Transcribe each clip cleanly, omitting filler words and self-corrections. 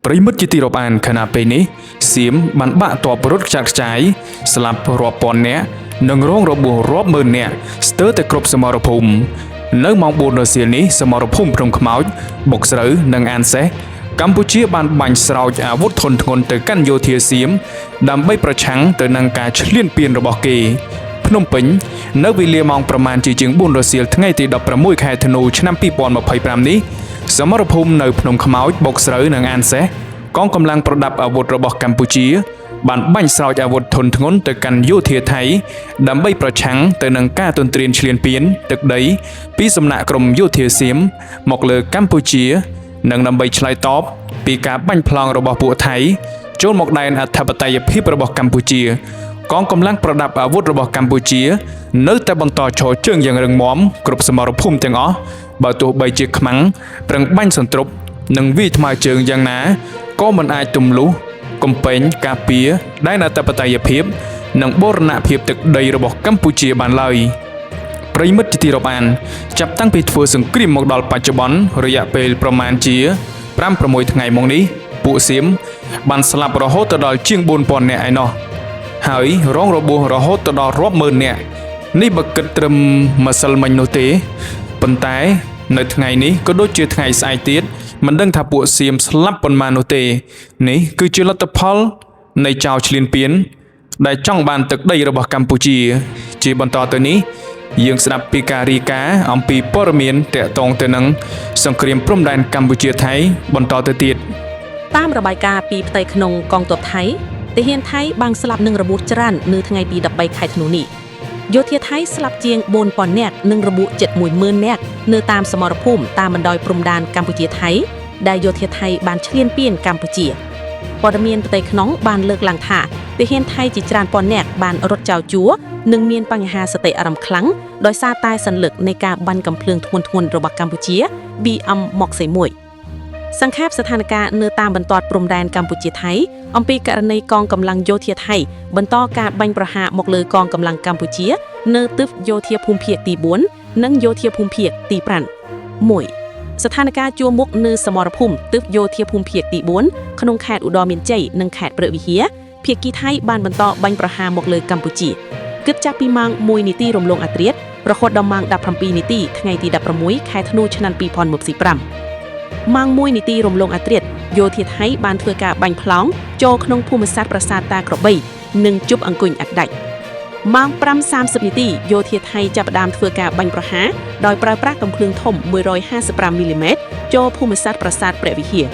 ប្រិមិត្តជាទីរាប់អានខណៈពេលនេះសៀមបានបាក់តបរត់ខ្ចាត់ខ្ចាយស្លាប់រាប់ពាន់នាក់និងរងរបួសរាប់ម៉ឺននាក់ស្ទើរតែគ្រប់សមរភូមិនៅម៉ោង 4 រសៀលនេះសមរភូមិភ្នំខ្មោចបុកស្រូវនិងអានសេះកម្ពុជាបានបាញ់ស្រោចអាវុធធុនធ្ងន់ទៅកាន់យោធាសៀមដើម្បីប្រឆាំងទៅនឹងការឈ្លានពានរបស់គេភ្នំពេញនៅវេលាម៉ោងប្រមាណជាជាង 4 រសៀលថ្ងៃទី 16 ខែធ្នូឆ្នាំ 2025 នេះសមរភូមិនៅភ្នំខ្មោចបុកស្រូវនិងអានសេះកងកម្លាំងប្រដាប់អាវុធរបស់កម្ពុជាបានបាញ់ស្រោចអាវុធធុនធ្ងន់ទៅកាន់យោធាថៃដើម្បីប្រឆាំងទៅនឹងការទន្ទ្រានឈ្លានពានទឹកដីពីសំណាក់ក្រុមយោធាសៀមមកលើកម្ពុជានិងដើម្បីឆ្លើយតបពីការបាញ់ប្លង់របស់ពួកថៃចូលមកដែនអធិបតេយ្យភាពរបស់កម្ពុជាកងកម្លាំងប្រដាប់អាវុធរបស់កម្ពុជានៅតែបន្តឈរជើងយ៉ាងរឹងមាំគ្រប់សមរភូមិទាំងអស់បើទោះបីជាខ្មាំងប្រឹងបាញ់សន្ទ្រប់និងវាយថ្មើរជើងយ៉ាងណាក៏មិនអាចទម្លុះកំពែងការពារដែនអធិបតេយ្យភាពនិងបូរណភាពទឹកដីរបស់កម្ពុជាបានឡើយប្រិមិត្តជាទីរាប់អានចាប់តាំងពីធ្វើសង្គ្រាមមកដល់បច្ចុប្បន្នរយៈពេលប្រមាណជា 5-6 ថ្ងៃមកនេះពួកសៀមបានស្លាប់រហូតដល់ជាង 4,000 នាក់ឯណោះហើយរងរបួសរហូតដល់រាប់ម៉ឺននាក់នេះបើគិតត្រឹមម្សិលមិញនោះទេប៉ុន្តែនៅថ្ងៃនេះក៏ដូចជាថ្ងៃស្អែកទៀតមិនដឹងថាពួកសៀមស្លាប់ប៉ុន្មាននោះទេនេះគឺជាលទ្ធផលនៃចៅឈ្លានពានដែលចង់បានទឹកដីរបស់កម្ពុជាជាបន្តទៅនេះយើងស្ដាប់ពីការរាយការណ៍អំពីព័ត៌មានទាក់ទងទៅនឹងសង្គ្រាមព្រំដែនកម្ពុជាថៃបន្តទៅទៀតតាមរបាយការណ៍ពីផ្ទៃក្នុងកងទ័ពថៃទាហានថៃបានស្លាប់និងរបួសច្រើននៅថ្ងៃទី 13 ខែធ្នូនេះយោធាថៃស្លាប់ជាង 4,000 នាក់និងរបួសជិត 10,000 នាក់នៅតាមសមរភូមិតាមបណ្ដោយព្រំដែនកម្ពុជាថៃដែលយោធាថៃបានឈ្លានពានកម្ពុជាព័ត៌មានផ្ទៃក្នុងបានលើកឡើងថាទាហានថៃជាច្រើនពាន់នាក់បានរត់ចោលជួរនិងមានបញ្ហាសតិអារម្មណ៍ខ្លាំងដោយសារតែសន្លឹកនៃការបាញ់កាំភ្លើងធ្ងន់ៗរបស់កម្ពុជា BM-1 សង្ខេបស្ថានភាពនៅតាមបន្ទាត់ព្រំដែនកម្ពុជាថៃអំពីករណីកងកម្លាំងយោធាថៃបន្តការបាញ់ប្រហារមកលើកងកម្លាំងកម្ពុជានៅទិសយោធាភូមិភាគទី 4 និងយោធាភូមិភាគទី 5 1ស្ថានភាពជួរមុខនៅសមរភូមិទិសយោធាភូមិភាគទី 4 ក្នុងខេត្តឧត្តរមានជ័យនិងខេត្តព្រះវិហារភាគីថៃបានបន្តបាញ់ប្រហារមកលើកម្ពុជាគិតចាប់ពីម៉ោង 1 នាទីរំលងអធ្រាត្ររហូតដល់ម៉ោង 17 នាទីថ្ងៃទី 16 ខែធ្នូឆ្នាំ 2025 ម៉ោង 1 នាទីរំលងអធ្រាត្រយោធាថៃបានធ្វើការបាញ់ប្លង់ចូលក្នុងភូមិសាស្ត្រប្រាសាទតាក្របីនិងជប់អង្គុញអក្ដាច់ម៉ោង 5:30 នាទីយោធាថៃចាប់ផ្ដើមធ្វើការបាញ់ប្រហារដោយប្រើប្រាស់កាំភ្លើងធំ 155 មីលីម៉ែត្រចូលភូមិសាស្ត្រប្រាសាទព្រះវិហារ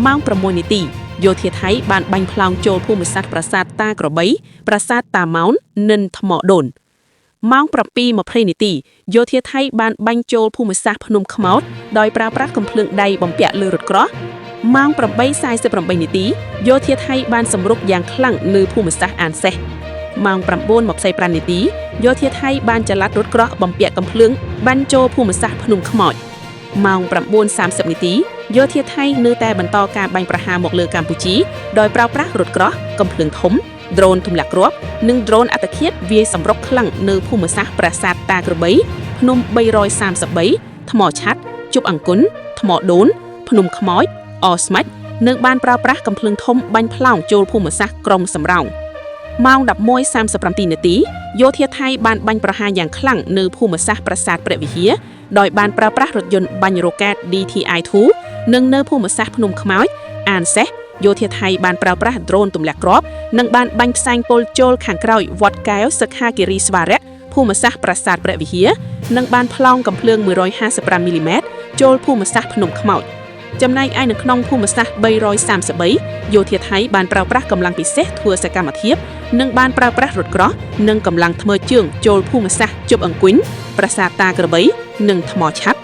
ម៉ោង 6 នាទីយោធាថៃបានបាញ់ប្លង់ចូលភូមិសាស្ត្រប្រាសាទតាក្របីប្រាសាទតាម៉ោននិងថ្មដូនម៉ោង 7:20 នាទីយោធាថៃបានបាញ់ចូលភូមិសាស្ត្រភ្នំខ្មោចដោយប្រើប្រាស់កាំភ្លើងដៃបំពាក់លើរថក្រោះម៉ោង 8:48 នាទីយោធាថៃបានសម្រុកយ៉ាងខ្លាំងនៅភូមិសាស្ត្រអានសេះម៉ោង 9:25 នាទីយោធាថៃបានចល័តរថក្រោះបំពាក់កាំភ្លើងបាញ់ចូលភូមិសាស្ត្រភ្នំខ្មោចម៉ោង 9:30 នាទីយោធាថៃនៅតែបន្តការបាញ់ប្រហារមកលើកម្ពុជាដោយប្រើប្រាស់រថក្រោះកាំភ្លើងធំដ្រូនទម្លាក់គ្រាប់និងដ្រូនអត្តឃាតវាយសម្រុកខ្លាំងនៅភូមិសាស្ត្រប្រាសាទតាក្របីភ្នំ333ថ្មឆាត់ជប់អង្គុនថ្មដូនភ្នំខ្មោចអស្មាច់និងបានប្រើប្រាស់កាំភ្លើងធំបាញ់ប្លង់ចូលភូមិសាស្ត្រក្រុងសំរោងម៉ោង 11:37 នាទីយោធាថៃបានបាញ់ប្រហារយ៉ាងខ្លាំងនៅភូមិសាស្ត្រប្រាសាទព្រះវិហារដោយបានប្រើប្រាស់រថយន្តបាញ់រ៉ុកែត DTI-2 និងនៅភូមិសាស្ត្រភ្នំខ្មោចអានសេះយោធាថៃបានប្រើប្រាស់ដ្រូនទម្លាក់គ្រាប់និងបានបាញ់ផ្សែងពុលចូលខាងក្រោយវត្តកែវសិក្ខាគិរីស្វារៈភូមិសាស្ត្រប្រាសាទព្រះវិហារនិងបានប្លង់កាំភ្លើង 155 មីលីម៉ែត្រចូលភូមិសាស្ត្រភ្នំខ្មោចចំណែកឯនៅក្នុងភូមិសាស្ត្រ333យោធាថៃបានប្រើប្រាស់កម្លាំងពិសេសធ្វើសកម្មភាពនិងបានប្រើប្រាស់រថក្រោះនិងកម្លាំងថ្មើរជើងចូលភូមិសាស្ត្រជប់អង្គុញប្រាសាទតាក្របីនិងថ្មឆាត់